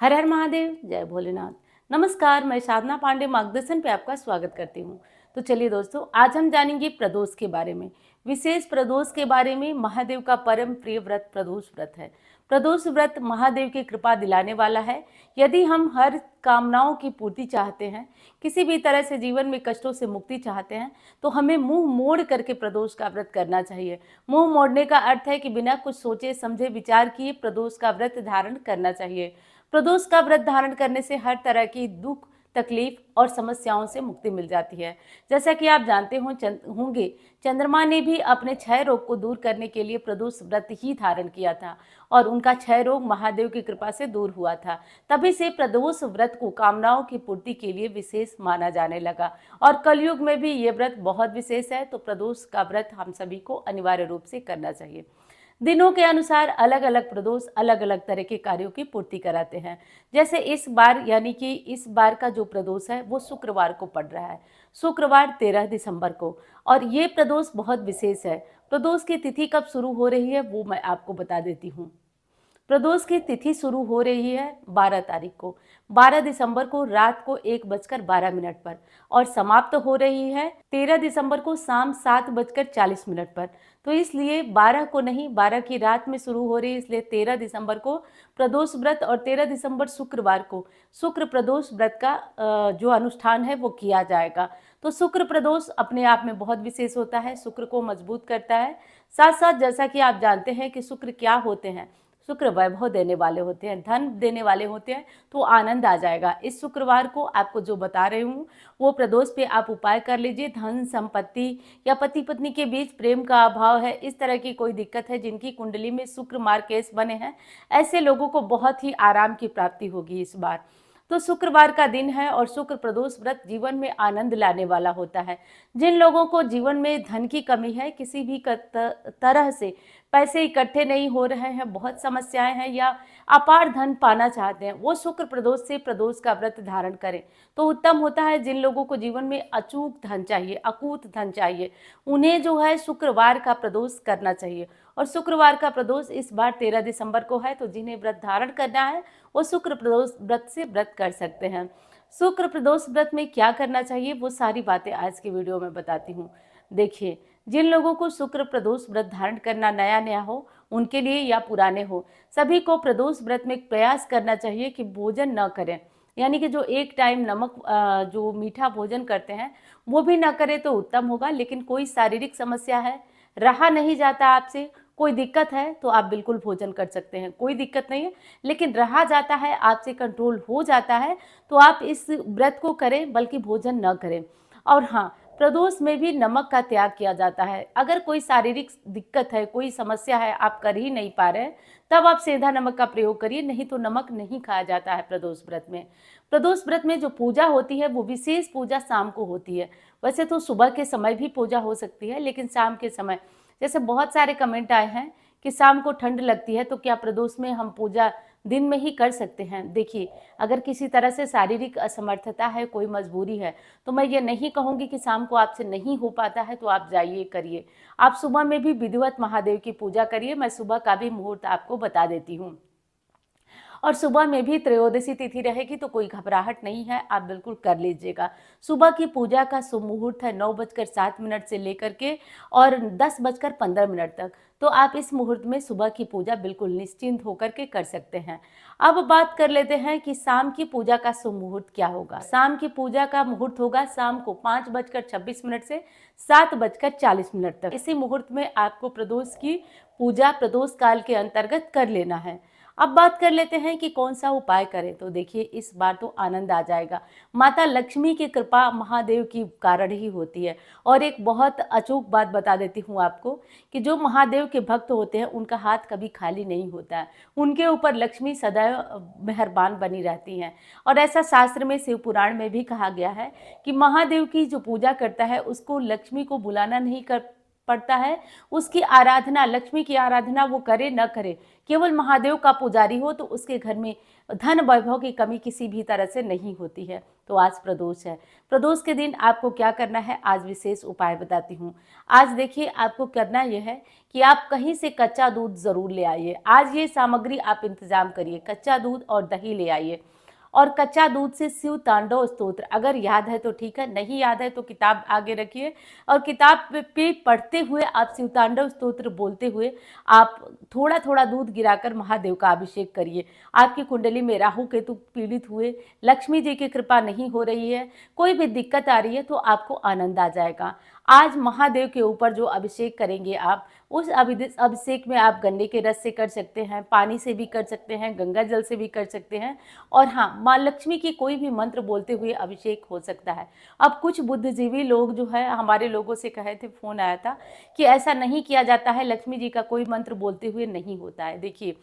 हर हर महादेव, जय भोलेनाथ। नमस्कार, मैं साधना पांडे मार्गदर्शन पे आपका स्वागत करती हूँ। तो चलिए दोस्तों, आज हम जानेंगे प्रदोष के बारे में। विशेष प्रदोष के बारे में। महादेव का परम प्रिय व्रत प्रदोष व्रत है। प्रदोष व्रत महादेव की कृपा दिलाने वाला है। यदि हम हर कामनाओं की पूर्ति चाहते हैं, किसी भी तरह से जीवन में कष्टों से मुक्ति चाहते हैं, तो हमें मुंह मोड़ करके प्रदोष का व्रत करना चाहिए। मुंह मोड़ने का अर्थ है कि बिना कुछ सोचे समझे विचार किए प्रदोष का व्रत धारण करना चाहिए। प्रदोष का व्रत धारण करने से हर तरह की दुख, तकलीफ और समस्याओं से मुक्ति मिल जाती है। जैसा कि आप जानते होंगे, चंद्रमा ने भी अपने क्षय रोग को दूर करने के लिए प्रदोष व्रत ही धारण किया था और उनका क्षय रोग महादेव की कृपा से दूर हुआ था। तभी से प्रदोष व्रत को कामनाओं की पूर्ति के लिए विशेष माना जाने लगा और कलयुग में भी ये व्रत बहुत विशेष है। तो प्रदोष का व्रत हम सभी को अनिवार्य रूप से करना चाहिए। दिनों के अनुसार अलग अलग प्रदोष अलग अलग तरह के कार्यों की पूर्ति कराते हैं। जैसे इस बार यानी कि इस बार का जो प्रदोष है वो शुक्रवार को पड़ रहा है, शुक्रवार 13 दिसंबर को। और ये प्रदोष बहुत विशेष है। प्रदोष की तिथि कब शुरू हो रही है वो मैं आपको बता देती हूँ। प्रदोष की तिथि शुरू हो रही है 12 तारीख को, 12 दिसंबर को रात को 1:12 पर और समाप्त हो रही है 13 दिसंबर को शाम 7:40 पर। तो इसलिए 12 को नहीं, 12 की रात में शुरू हो रही है, इसलिए 13 दिसंबर को प्रदोष व्रत और 13 दिसंबर शुक्रवार को शुक्र प्रदोष व्रत का जो अनुष्ठान है वो किया जाएगा। तो शुक्र प्रदोष अपने आप में बहुत विशेष होता है, शुक्र को मजबूत करता है। साथ साथ जैसा कि आप जानते हैं कि शुक्र क्या होते हैं, शुक्र वैभव देने वाले होते हैं, धन देने वाले होते हैं। तो आनंद आ जाएगा। इस शुक्रवार को आपको जो बता रही हूँ वो प्रदोष पे आप उपाय कर लीजिए। धन संपत्ति या पति पत्नी के बीच प्रेम का अभाव है, इस तरह की कोई दिक्कत है, जिनकी कुंडली में शुक्र मार्केश बने हैं, ऐसे लोगों को बहुत ही आराम की प्राप्ति होगी इस बार। तो शुक्रवार का दिन है और शुक्र प्रदोष व्रत जीवन में आनंद लाने वाला होता है। जिन लोगों को जीवन में धन की कमी है, किसी भी तरह से पैसे इकट्ठे नहीं हो रहे हैं, बहुत समस्याएं हैं या अपार धन पाना चाहते हैं, वो शुक्र प्रदोष से प्रदोष का व्रत धारण करें तो उत्तम होता है। जिन लोगों को जीवन में अचूक धन चाहिए, अकूत धन चाहिए, उन्हें जो है शुक्रवार का प्रदोष करना चाहिए। और शुक्रवार का प्रदोष इस बार 13 दिसंबर को है, तो जिन्हें व्रत धारण करना है वो शुक्र प्रदोष व्रत से व्रत कर सकते हैं। शुक्र प्रदोष व्रत में क्या करना चाहिए वो सारी बातें आज की वीडियो में बताती हूँ। देखिए, जिन लोगों को शुक्र प्रदोष व्रत धारण करना नया नया हो, उनके लिए या पुराने हो, सभी को प्रदोष व्रत में प्रयास करना चाहिए कि भोजन न करें। यानी कि जो एक टाइम नमक जो मीठा भोजन करते हैं वो भी ना करें तो उत्तम होगा। लेकिन कोई शारीरिक समस्या है, रहा नहीं जाता आपसे, कोई दिक्कत है तो आप बिल्कुल भोजन कर सकते हैं, कोई दिक्कत नहीं है। लेकिन रहा जाता है, आपसे कंट्रोल हो जाता है, तो आप इस व्रत को करें, बल्कि भोजन न करें। और हाँ, प्रदोष में भी नमक का त्याग किया जाता है। अगर कोई शारीरिक दिक्कत है, कोई समस्या है, आप कर ही नहीं पा रहे हैं, तब आप सेंधा नमक का प्रयोग करिए, नहीं तो नमक नहीं खाया जाता है प्रदोष व्रत में। प्रदोष व्रत में जो पूजा होती है वो विशेष पूजा शाम को होती है। वैसे तो सुबह के समय भी पूजा हो सकती है, लेकिन शाम के समय, जैसे बहुत सारे कमेंट आए हैं कि शाम को ठंड लगती है तो क्या प्रदोष में हम पूजा दिन में ही कर सकते हैं। देखिए, अगर किसी तरह से शारीरिक असमर्थता है, कोई मजबूरी है, तो मैं ये नहीं कहूँगी कि शाम को आपसे नहीं हो पाता है तो आप जाइए करिए। आप सुबह में भी विधिवत महादेव की पूजा करिए। मैं सुबह का भी मुहूर्त आपको बता देती हूँ। और सुबह में भी त्रयोदशी तिथि रहेगी तो कोई घबराहट नहीं है, आप बिल्कुल कर लीजिएगा। सुबह की पूजा का शुभ मुहूर्त है 9:07 से लेकर के और 10:15 तक। तो आप इस मुहूर्त में सुबह की पूजा बिल्कुल निश्चिंत होकर के कर सकते हैं। अब बात कर लेते हैं कि शाम की पूजा का शुभ मुहूर्त क्या होगा। शाम की पूजा का मुहूर्त होगा शाम को 5:26 से 7:40 तक। इसी मुहूर्त में आपको प्रदोष की पूजा प्रदोष काल के अंतर्गत कर लेना है। अब बात कर लेते हैं कि कौन सा उपाय करें। तो देखिए, इस बार तो आनंद आ जाएगा। माता लक्ष्मी की कृपा महादेव की कारण ही होती है। और एक बहुत अचूक बात बता देती हूँ आपको कि जो महादेव के भक्त होते हैं उनका हाथ कभी खाली नहीं होता है, उनके ऊपर लक्ष्मी सदैव मेहरबान बनी रहती हैं। और ऐसा शास्त्र में, शिव पुराण में भी कहा गया है कि महादेव की जो पूजा करता है उसको लक्ष्मी को बुलाना नहीं पड़ता है उसकी आराधना, लक्ष्मी की आराधना वो करे न करे, केवल महादेव का पुजारी हो तो उसके घर में धन वैभव की कमी किसी भी तरह से नहीं होती है। तो आज प्रदोष है। प्रदोष के दिन आपको क्या करना है, आज विशेष उपाय बताती हूँ। आज देखिए, आपको करना यह है कि आप कहीं से कच्चा दूध ज़रूर ले आइए। आज ये सामग्री आप इंतजाम करिए, कच्चा दूध और दही ले आइए। और कच्चा दूध से शिव तांडव स्तोत्र अगर याद है तो ठीक है, नहीं याद है तो किताब आगे रखिए और किताब पे पढ़ते हुए आप शिव तांडव स्तोत्र बोलते हुए आप थोड़ा थोड़ा दूध गिराकर महादेव का अभिषेक करिए। आपकी कुंडली में राहु केतु पीड़ित हुए, लक्ष्मी जी की कृपा नहीं हो रही है, कोई भी दिक्कत आ रही है तो आपको आनंद आ जाएगा। आज महादेव के ऊपर जो अभिषेक करेंगे आप, उस अभिषेक में आप गन्ने के रस से कर सकते हैं, पानी से भी कर सकते हैं, गंगा जल से भी कर सकते हैं और हाँ, माँ लक्ष्मी की कोई भी मंत्र बोलते हुए अभिषेक हो सकता है। अब कुछ बुद्धिजीवी लोग जो है हमारे लोगों से कहे थे, फोन आया था कि ऐसा नहीं किया जाता है, लक्ष्मी जी का कोई मंत्र बोलते हुए नहीं होता है। देखिए,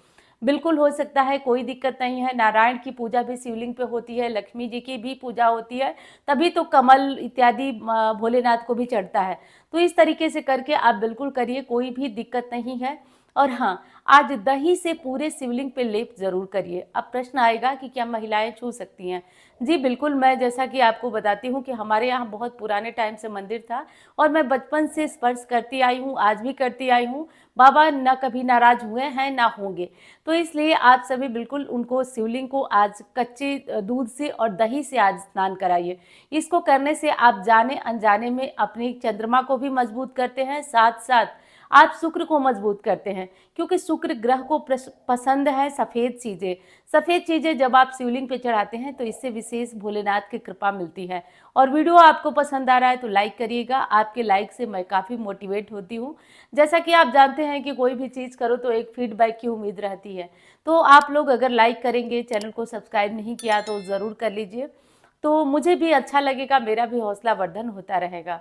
बिल्कुल हो सकता है, कोई दिक्कत नहीं है। नारायण की पूजा भी शिवलिंग पे होती है, लक्ष्मी जी की भी पूजा होती है, तभी तो कमल इत्यादि भोलेनाथ को भी चढ़ता है। तो इस तरीके से करके आप बिल्कुल करिए, कोई भी दिक्कत नहीं है। और हाँ, आज दही से पूरे शिवलिंग पे लेप जरूर करिए। अब प्रश्न आएगा कि क्या महिलाएं छू सकती हैं? जी बिल्कुल, मैं जैसा कि आपको बताती हूँ कि हमारे यहाँ बहुत पुराने टाइम से मंदिर था और मैं बचपन से स्पर्श करती आई हूँ, आज भी करती आई हूँ। बाबा ना कभी नाराज हुए हैं ना होंगे, तो इसलिए आप सभी बिल्कुल उनको, शिवलिंग को आज कच्चे दूध से और दही से आज स्नान कराइए। इसको करने से आप जाने अनजाने में अपनी चंद्रमा को भी मजबूत करते हैं, साथ साथ आप शुक्र को मजबूत करते हैं, क्योंकि शुक्र ग्रह को पसंद है सफ़ेद चीज़ें। सफ़ेद चीज़ें जब आप शिवलिंग पे चढ़ाते हैं तो इससे विशेष भोलेनाथ की कृपा मिलती है। और वीडियो आपको पसंद आ रहा है तो लाइक करिएगा, आपके लाइक से मैं काफ़ी मोटिवेट होती हूँ। जैसा कि आप जानते हैं कि कोई भी चीज़ करो तो एक फीडबैक की उम्मीद रहती है, तो आप लोग अगर लाइक करेंगे, चैनल को सब्सक्राइब नहीं किया तो ज़रूर कर लीजिए, तो मुझे भी अच्छा लगेगा, मेरा भी हौसला वर्धन होता रहेगा।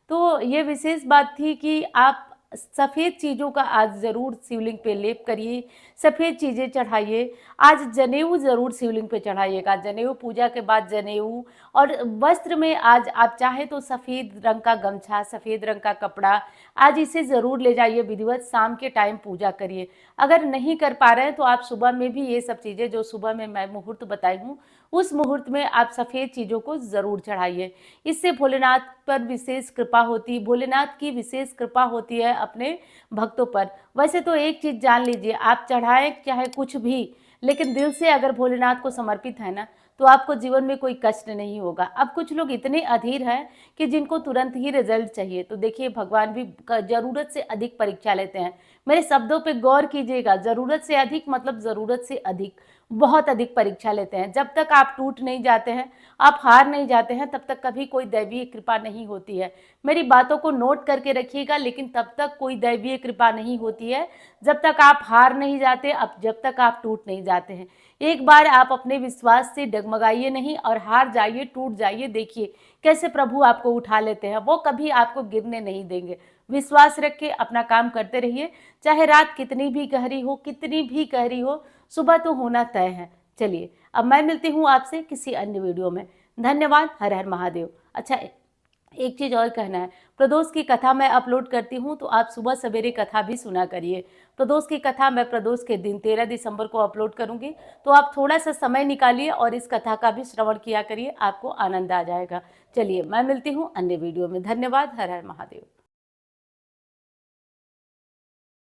तो ये विशेष बात थी कि आप सफ़ेद चीज़ों का आज ज़रूर शिवलिंग पे लेप करिए, सफ़ेद चीज़ें चढ़ाइए। आज जनेऊ ज़रूर शिवलिंग पे चढ़ाइएगा, जनेऊ पूजा के बाद जनेऊ। और वस्त्र में आज आप चाहे तो सफ़ेद रंग का गमछा, सफ़ेद रंग का कपड़ा, आज इसे ज़रूर ले जाइए विधिवत, शाम के टाइम पूजा करिए। अगर नहीं कर पा रहे हैं तो आप सुबह में भी ये सब चीज़ें जो सुबह में मैं मुहूर्त बताई हूँ, उस मुहूर्त में आप सफ़ेद चीज़ों को ज़रूर चढ़ाइए। इससे भोलेनाथ पर विशेष कृपा होती है, भोलेनाथ की विशेष कृपा होती है अपने भक्तों पर। वैसे तो एक चीज़ जान लीजिए, आप चढ़ाएं चाहे कुछ भी, लेकिन दिल से अगर भोलेनाथ को समर्पित है ना, तो आपको जीवन में कोई कष्ट नहीं होगा। अब कुछ लोग इतने अधीर हैं कि जिनको तुरंत ही रिजल्ट चाहिए, तो देखिए भगवान भी ज़रूरत से अधिक परीक्षा लेते हैं। मेरे शब्दों पे गौर कीजिएगा, ज़रूरत से अधिक मतलब ज़रूरत से अधिक, बहुत अधिक परीक्षा लेते हैं। जब तक आप टूट नहीं जाते हैं, आप हार नहीं जाते हैं, तब तक कभी कोई दैवीय कृपा नहीं होती है। मेरी बातों को नोट करके रखिएगा, लेकिन तब तक कोई दैवीय कृपा नहीं होती है जब तक आप हार नहीं जाते, अब जब तक आप टूट नहीं जाते हैं। एक बार आप अपने विश्वास से डगमगाइए नहीं और हार जाइए, टूट जाइए, देखिए कैसे प्रभु आपको उठा लेते हैं। वो कभी आपको गिरने नहीं देंगे। विश्वास रख के अपना काम करते रहिए, चाहे रात कितनी भी गहरी हो, कितनी भी गहरी हो, सुबह तो होना तय है। चलिए, अब मैं मिलती हूँ आपसे किसी अन्य वीडियो में। धन्यवाद। हर हर महादेव। अच्छा, एक चीज़ और कहना है, प्रदोष की कथा मैं अपलोड करती हूँ, तो आप सुबह सवेरे कथा भी सुना करिए। प्रदोष की कथा मैं प्रदोष के दिन 13 दिसंबर को अपलोड करूँगी, तो आप थोड़ा सा समय निकालिए और इस कथा का भी श्रवण किया करिए, आपको आनंद आ जाएगा। चलिए, मैं मिलती हूँ अन्य वीडियो में। धन्यवाद। हर हर महादेव।